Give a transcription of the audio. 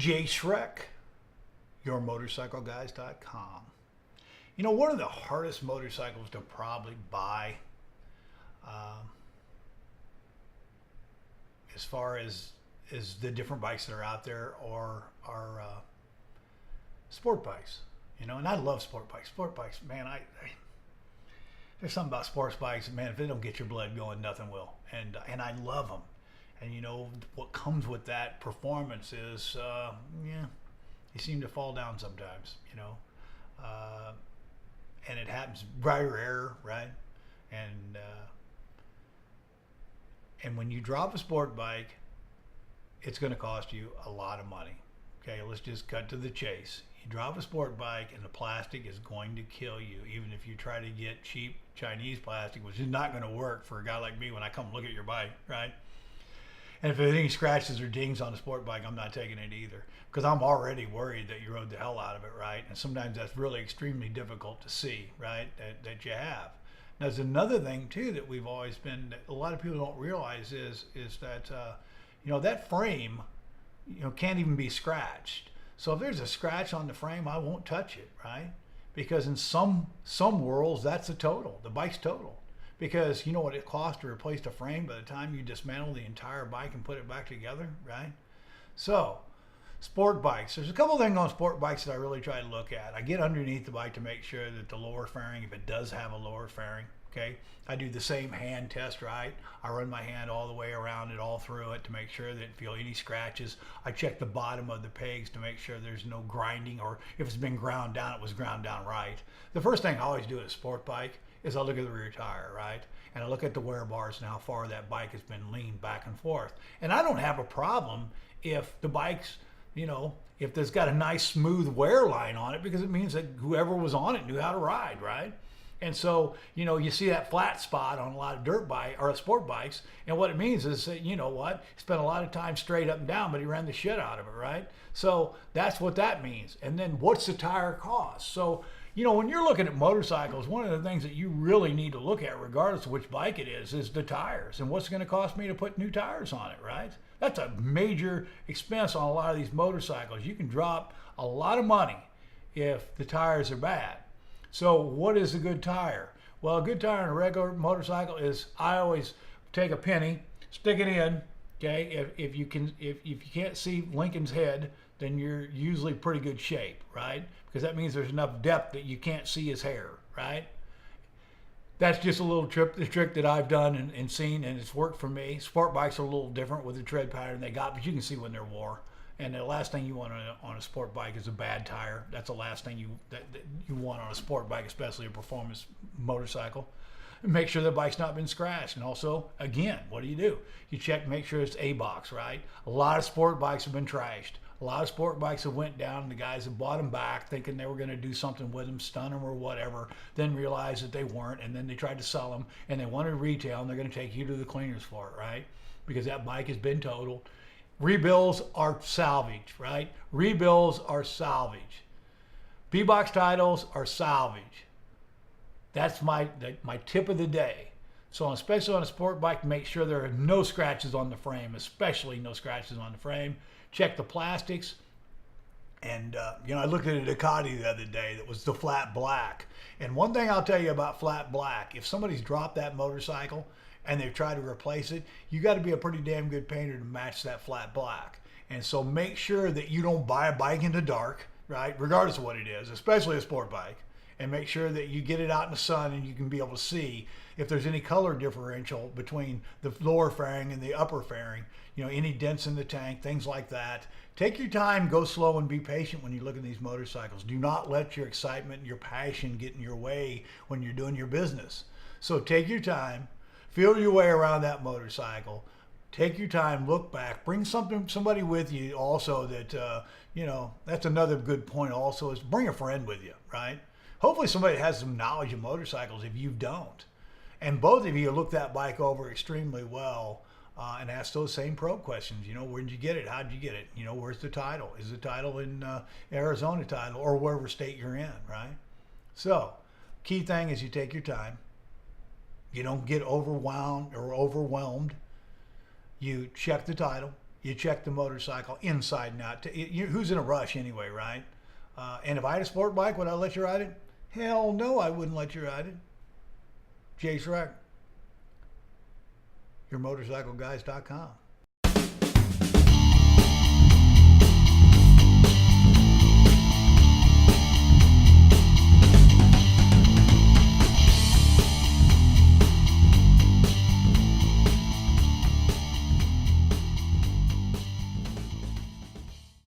Shrek, yourmotorcycleguys.com. You know, one of the hardest motorcycles to probably buy, um, as far as the different bikes that are out there, are sport bikes. You know, and I love sport bikes. Sport bikes, man, there's something about sports bikes, man. If they don't get your blood going, nothing will. And I love them. And you know what comes with that performance is, yeah, you seem to fall down sometimes. You know, and it happens very rare, right? And when you drop a sport bike, it's going to cost you a lot of money. Okay, let's just cut to the chase. You drop a sport bike and the plastic is going to kill you, even if you try to get cheap Chinese plastic, which is not going to work for a guy like me when I come look at your bike, right? And if there's any scratches or dings on the sport bike, I'm not taking it either, because I'm already worried that you rode the hell out of it, right? And sometimes that's really extremely difficult to see, right, that you have. Now, there's another thing too that we've always been, that a lot of people don't realize is that you know, that frame, you know, can't even be scratched. So if there's a scratch on the frame, I won't touch it, right? Because in some worlds, that's a total. The bike's total. Because you know what it costs to replace the frame by the time you dismantle the entire bike and put it back together, right? So, sport bikes. There's a couple things on sport bikes that I really try to look at. I get underneath the bike to make sure that the lower fairing, if it does have a lower fairing, okay, I do the same hand test, right? I run my hand all the way around it, all through it to make sure that I don't feel any scratches. I check the bottom of the pegs to make sure there's no grinding, or if it's been ground down, it was ground down right. The first thing I always do at a sport bike is I look at the rear tire, right? And I look at the wear bars and how far that bike has been leaned back and forth. And I don't have a problem if the bike's, you know, if there's got a nice smooth wear line on it, because it means that whoever was on it knew how to ride, right? And so, you know, you see that flat spot on a lot of dirt bike or sport bikes, and what it means is that, you know what, he spent a lot of time straight up and down, but he ran the shit out of it, right? So that's what that means. And then what's the tire cost? So, you know, when you're looking at motorcycles, one of the things that you really need to look at, regardless of which bike it is the tires. And what's it going to cost me to put new tires on it, right? That's a major expense on a lot of these motorcycles. You can drop a lot of money if the tires are bad. So what is a good tire? Well, a good tire on a regular motorcycle is, I always take a penny, stick it in, okay? If you can't see Lincoln's head, then you're usually pretty good shape, right? Because that means there's enough depth that you can't see his hair, right? That's just a little trick that I've done and seen, and it's worked for me. Sport bikes are a little different with the tread pattern they got, but you can see when they're wore. And the last thing you want on a sport bike is a bad tire. That's the last thing that you want on a sport bike, especially a performance motorcycle. And make sure the bike's not been scratched. And also, again, what do? You check, make sure it's A-box, right? A lot of sport bikes have been trashed. A lot of sport bikes have went down, and the guys have bought them back thinking they were going to do something with them, stun them or whatever, then realized that they weren't, and then they tried to sell them, and they wanted retail, and they're going to take you to the cleaners for it, right? Because that bike has been totaled. Rebuilds are salvage, right? Rebuilds are salvage. B-box titles are salvage. That's my tip of the day. So especially on a sport bike, make sure there are no scratches on the frame, especially no scratches on the frame. Check the plastics. And, you know, I looked at a Ducati the other day that was the flat black. And one thing I'll tell you about flat black, if somebody's dropped that motorcycle and they've tried to replace it, you got to be a pretty damn good painter to match that flat black. And so make sure that you don't buy a bike in the dark, right? Regardless of what it is, especially a sport bike. And make sure that you get it out in the sun and you can be able to see if there's any color differential between the lower fairing and the upper fairing, you know, any dents in the tank, things like that. Take your time, go slow, and be patient when you look at these motorcycles. Do not let your excitement and your passion get in your way when you're doing your business. So take your time, feel your way around that motorcycle. Take your time, look back, bring somebody with you also that, you know, that's another good point also, is bring a friend with you, right? Hopefully somebody has some knowledge of motorcycles if you don't. And both of you look that bike over extremely well and ask those same probe questions. You know, where did you get it? How did you get it? You know, where's the title? Is the title in Arizona title or wherever state you're in, right? So, key thing is you take your time. You don't get overwhelmed. You check the title. You check the motorcycle inside and out. Who's in a rush anyway, right? And if I had a sport bike, would I let you ride it? Hell no, I wouldn't let you ride it. Jay Shrek, yourmotorcycleguys.com.